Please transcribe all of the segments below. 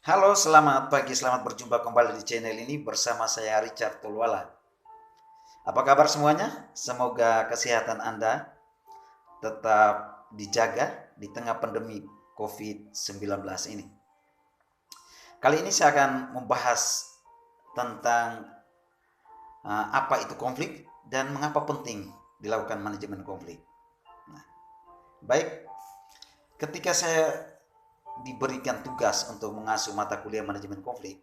Halo, selamat pagi, selamat berjumpa kembali di channel ini bersama saya Richard Tulwala. Apa kabar semuanya? Semoga kesehatan Anda tetap dijaga di tengah pandemi COVID-19 ini. Kali ini saya akan membahas tentang apa itu konflik dan mengapa penting dilakukan manajemen konflik. Nah, baik, ketika saya diberikan tugas untuk mengasuh mata kuliah manajemen konflik,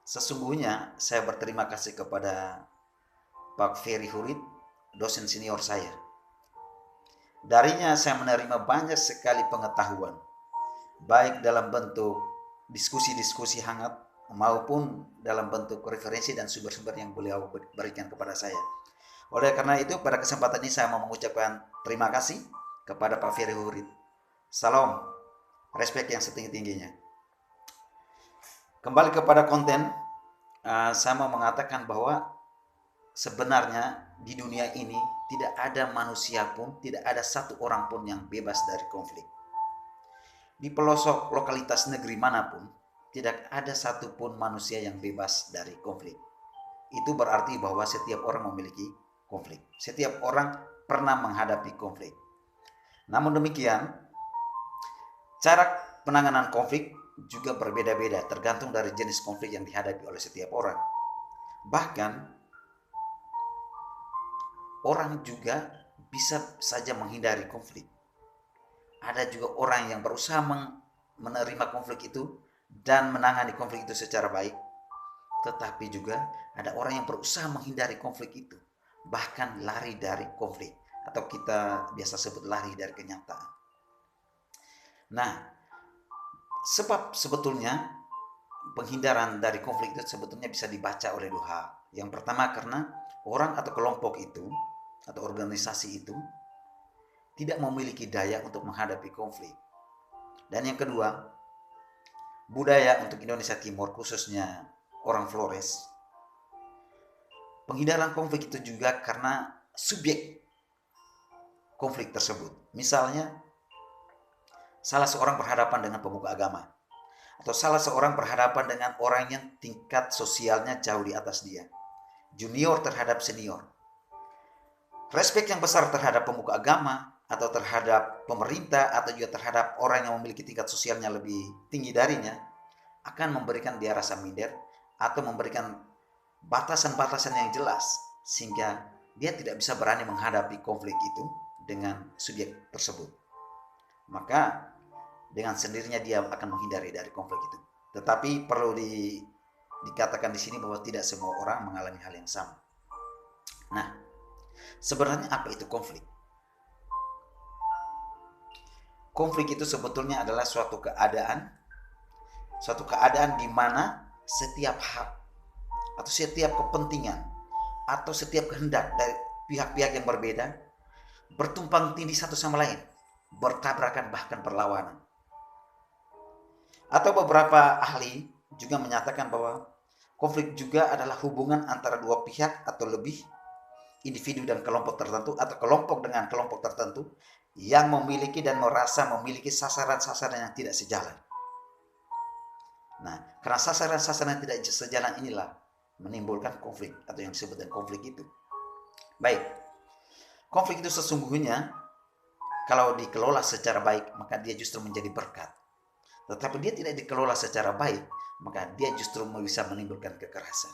sesungguhnya saya berterima kasih kepada Pak Ferry Hurid, dosen senior saya. Darinya saya menerima banyak sekali pengetahuan, baik dalam bentuk diskusi-diskusi hangat maupun dalam bentuk referensi dan sumber-sumber yang beliau berikan kepada saya. Oleh karena itu, pada kesempatan ini saya mau mengucapkan terima kasih kepada Pak Ferry Hurid. Salam, respect yang setinggi-tingginya. Kembali kepada konten, saya mau mengatakan bahwa sebenarnya di dunia ini tidak ada manusia pun, tidak ada satu orang pun yang bebas dari konflik. Di pelosok lokalitas negeri manapun, tidak ada satupun manusia yang bebas dari konflik. Itu berarti bahwa setiap orang memiliki konflik. Setiap orang pernah menghadapi konflik. Namun demikian, cara penanganan konflik juga berbeda-beda tergantung dari jenis konflik yang dihadapi oleh setiap orang. Bahkan orang juga bisa saja menghindari konflik. Ada juga orang yang berusaha menerima konflik itu dan menangani konflik itu secara baik. Tetapi juga ada orang yang berusaha menghindari konflik itu, bahkan lari dari konflik, atau kita biasa sebut lari dari kenyataan. Nah, sebab sebetulnya penghindaran dari konflik itu sebetulnya bisa dibaca oleh dua hal. Yang pertama, karena orang atau kelompok itu atau organisasi itu tidak memiliki daya untuk menghadapi konflik. Dan yang kedua, budaya untuk Indonesia Timur, khususnya orang Flores, penghindaran konflik itu juga karena subjek konflik tersebut. Misalnya, salah seorang berhadapan dengan pemuka agama, atau salah seorang berhadapan dengan orang yang tingkat sosialnya jauh di atas dia, junior terhadap senior. Respek yang besar terhadap pemuka agama atau terhadap pemerintah atau juga terhadap orang yang memiliki tingkat sosialnya lebih tinggi darinya akan memberikan dia rasa minder atau memberikan batasan-batasan yang jelas sehingga dia tidak bisa berani menghadapi konflik itu dengan subjek tersebut. Maka dengan sendirinya dia akan menghindari dari konflik itu. Tetapi perlu dikatakan di sini bahwa tidak semua orang mengalami hal yang sama. Nah, sebenarnya apa itu konflik? Konflik itu sebetulnya adalah suatu keadaan di mana setiap hak atau setiap kepentingan atau setiap kehendak dari pihak-pihak yang berbeda bertumpang tindih satu sama lain, bertabrakan bahkan berlawanan. Atau beberapa ahli juga menyatakan bahwa konflik juga adalah hubungan antara dua pihak atau lebih, individu dan kelompok tertentu atau kelompok dengan kelompok tertentu yang memiliki dan merasa memiliki sasaran-sasaran yang tidak sejalan. Nah, karena sasaran-sasaran yang tidak sejalan inilah menimbulkan konflik atau yang disebut dengan konflik itu. Baik, konflik itu sesungguhnya kalau dikelola secara baik maka dia justru menjadi berkat. Tetapi dia tidak dikelola secara baik maka dia justru bisa menimbulkan kekerasan.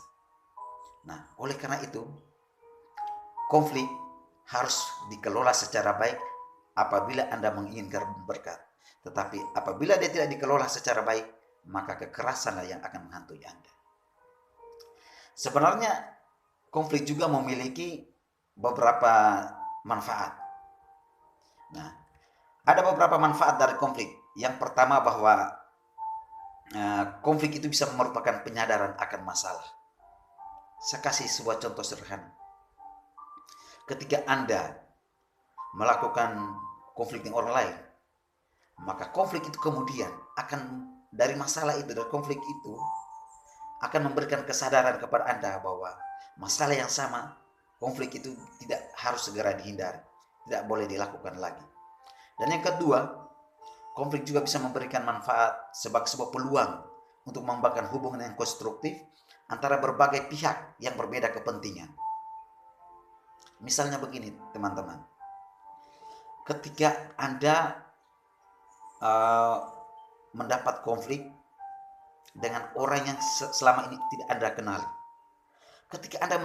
Nah, oleh karena itu konflik harus dikelola secara baik apabila Anda menginginkan berkat. Tetapi apabila dia tidak dikelola secara baik, maka kekerasanlah yang akan menghantui Anda. Sebenarnya konflik juga memiliki beberapa manfaat. Nah, ada beberapa manfaat dari konflik. Yang pertama bahwa konflik itu bisa merupakan penyadaran akan masalah. Saya kasih sebuah contoh sederhana. Ketika Anda melakukan konflik dengan orang lain, maka konflik itu kemudian akan dari masalah itu, dari konflik itu akan memberikan kesadaran kepada Anda bahwa masalah yang sama, konflik itu tidak harus segera dihindari, tidak boleh dilakukan lagi. Dan yang kedua, konflik juga bisa memberikan manfaat sebagai sebuah peluang untuk membangun hubungan yang konstruktif antara berbagai pihak yang berbeda kepentingan. Misalnya begini teman-teman, ketika Anda mendapat konflik dengan orang yang selama ini tidak Anda kenal, ketika Anda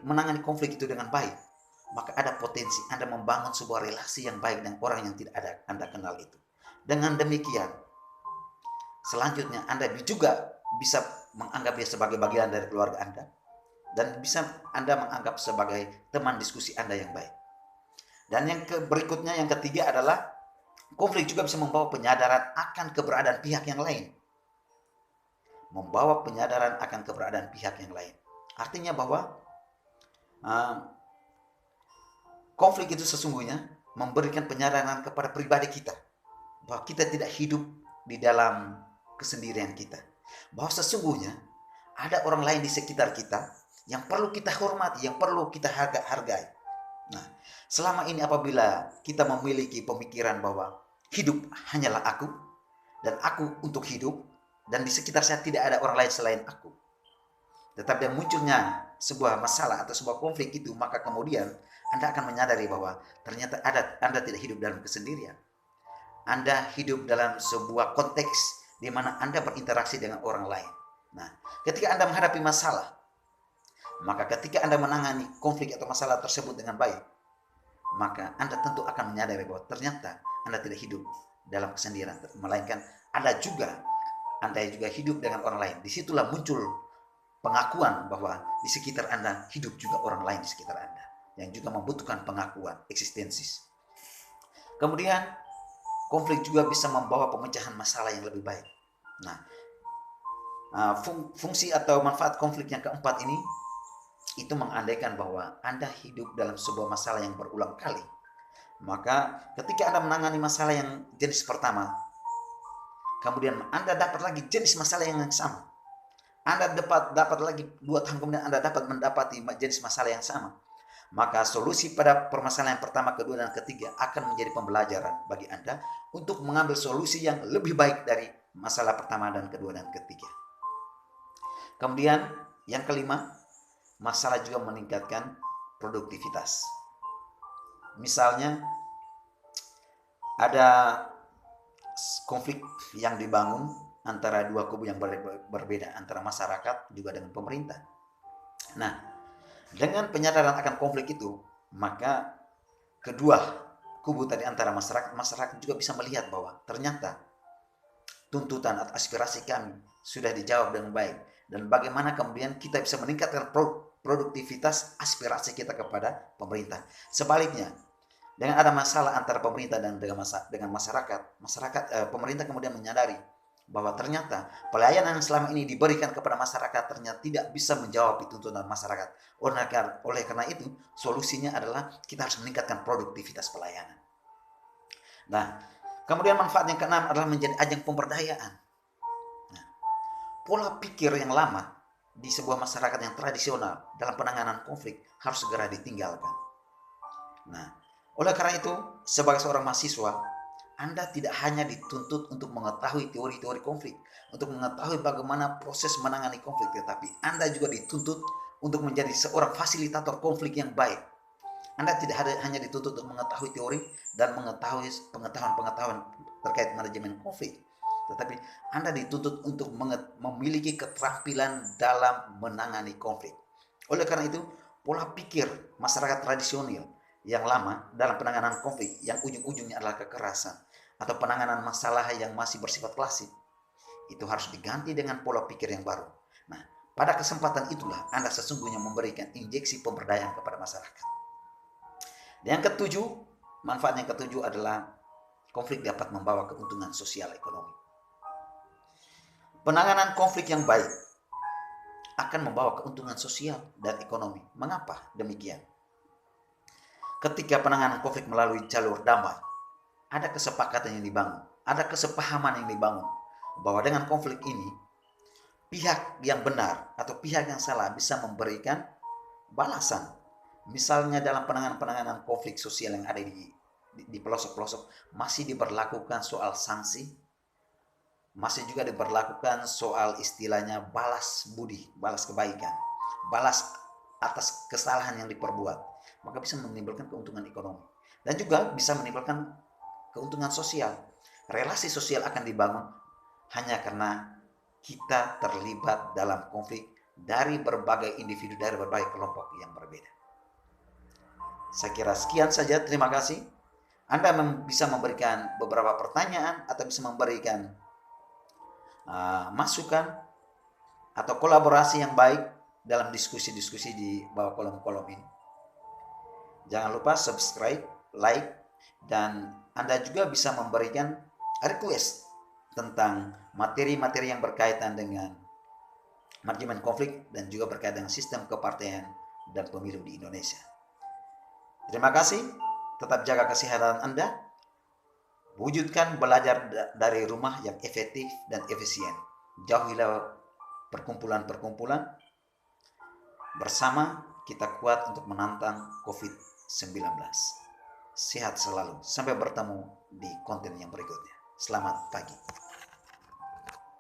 menangani konflik itu dengan baik, maka ada potensi Anda membangun sebuah relasi yang baik dengan orang yang tidak Anda kenal itu. Dengan demikian, selanjutnya Anda juga bisa menganggap dia sebagai bagian dari keluarga Anda, dan bisa Anda menganggap sebagai teman diskusi Anda yang baik. Dan yang berikutnya, yang ketiga adalah konflik juga bisa membawa penyadaran akan keberadaan pihak yang lain. Membawa penyadaran akan keberadaan pihak yang lain. Artinya bahwa konflik itu sesungguhnya memberikan penyadaran kepada pribadi kita, bahwa kita tidak hidup di dalam kesendirian kita. Bahwa sesungguhnya ada orang lain di sekitar kita yang perlu kita hormati, yang perlu kita hargai. Nah, selama ini apabila kita memiliki pemikiran bahwa hidup hanyalah aku, dan aku untuk hidup, dan di sekitar saya tidak ada orang lain selain aku, tetapi munculnya sebuah masalah atau sebuah konflik itu, maka kemudian Anda akan menyadari bahwa ternyata Anda tidak hidup dalam kesendirian. Anda hidup dalam sebuah konteks di mana Anda berinteraksi dengan orang lain. Nah, ketika Anda menghadapi masalah, maka ketika Anda menangani konflik atau masalah tersebut dengan baik, maka Anda tentu akan menyadari bahwa ternyata Anda tidak hidup dalam kesendirian, melainkan Anda juga hidup dengan orang lain. Disitulah muncul pengakuan bahwa di sekitar Anda hidup juga orang lain di sekitar Anda yang juga membutuhkan pengakuan eksistensis. Kemudian konflik juga bisa membawa pemecahan masalah yang lebih baik. Nah, fungsi atau manfaat konflik yang keempat ini itu mengandaikan bahwa Anda hidup dalam sebuah masalah yang berulang kali. Maka ketika Anda menangani masalah yang jenis pertama, kemudian Anda dapat lagi jenis masalah yang sama, Anda dapat lagi 2 tahun kemudian Anda dapat mendapati jenis masalah yang sama, maka solusi pada permasalahan yang pertama, kedua, dan ketiga akan menjadi pembelajaran bagi Anda untuk mengambil solusi yang lebih baik dari masalah pertama dan kedua dan ketiga. Kemudian yang kelima, masalah juga meningkatkan produktivitas. Misalnya ada konflik yang dibangun antara dua kubu yang berbeda, antara masyarakat juga dengan pemerintah. Nah, dengan penyadaran akan konflik itu, maka kedua kubu tadi antara masyarakat juga bisa melihat bahwa ternyata tuntutan atau aspirasi kami sudah dijawab dengan baik, dan bagaimana kemudian kita bisa meningkatkan produktivitas aspirasi kita kepada pemerintah. Sebaliknya, dengan ada masalah antara pemerintah dan dengan masyarakat, pemerintah kemudian menyadari bahwa ternyata pelayanan yang selama ini diberikan kepada masyarakat ternyata tidak bisa menjawab tuntutan masyarakat. Oleh karena itu, solusinya adalah kita harus meningkatkan produktivitas pelayanan. Nah, kemudian manfaat yang keenam adalah menjadi ajang pemberdayaan. Nah, pola pikir yang lama di sebuah masyarakat yang tradisional dalam penanganan konflik harus segera ditinggalkan. Nah, oleh karena itu, sebagai seorang mahasiswa, Anda tidak hanya dituntut untuk mengetahui teori-teori konflik, untuk mengetahui bagaimana proses menangani konflik, tetapi Anda juga dituntut untuk menjadi seorang fasilitator konflik yang baik. Anda tidak hanya dituntut untuk mengetahui teori dan mengetahui pengetahuan terkait manajemen konflik, tetapi Anda dituntut untuk memiliki keterampilan dalam menangani konflik. Oleh karena itu, pola pikir masyarakat tradisional yang lama dalam penanganan konflik yang ujung-ujungnya adalah kekerasan atau penanganan masalah yang masih bersifat klasik, itu harus diganti dengan pola pikir yang baru. Nah, pada kesempatan itulah Anda sesungguhnya memberikan injeksi pemberdayaan kepada masyarakat. Dan yang ketujuh, manfaat yang ketujuh adalah konflik dapat membawa keuntungan sosial ekonomi. Penanganan konflik yang baik akan membawa keuntungan sosial dan ekonomi. Mengapa demikian? Ketika penanganan konflik melalui jalur damai, ada kesepakatan yang dibangun, ada kesepahaman yang dibangun, bahwa dengan konflik ini, pihak yang benar atau pihak yang salah bisa memberikan balasan. Misalnya dalam penanganan konflik sosial yang ada di pelosok-pelosok, masih diberlakukan soal sanksi, masih juga diberlakukan soal istilahnya balas budi, balas kebaikan, balas atas kesalahan yang diperbuat. Maka bisa menimbulkan keuntungan ekonomi. Dan juga bisa menimbulkan keuntungan sosial. Relasi sosial akan dibangun hanya karena kita terlibat dalam konflik dari berbagai individu, dari berbagai kelompok yang berbeda. Saya kira sekian saja, terima kasih. Anda bisa memberikan beberapa pertanyaan atau bisa memberikan masukan atau kolaborasi yang baik dalam diskusi-diskusi di bawah kolom-kolom ini. Jangan lupa subscribe, like, dan Anda juga bisa memberikan request tentang materi-materi yang berkaitan dengan manajemen konflik dan juga berkaitan dengan sistem kepartaian dan pemilu di Indonesia. Terima kasih, tetap jaga kesehatan Anda, wujudkan belajar dari rumah yang efektif dan efisien. Jauhilah perkumpulan-perkumpulan. Bersama kita kuat untuk menantang COVID-19. Sehat selalu. Sampai bertemu di konten yang berikutnya. Selamat pagi.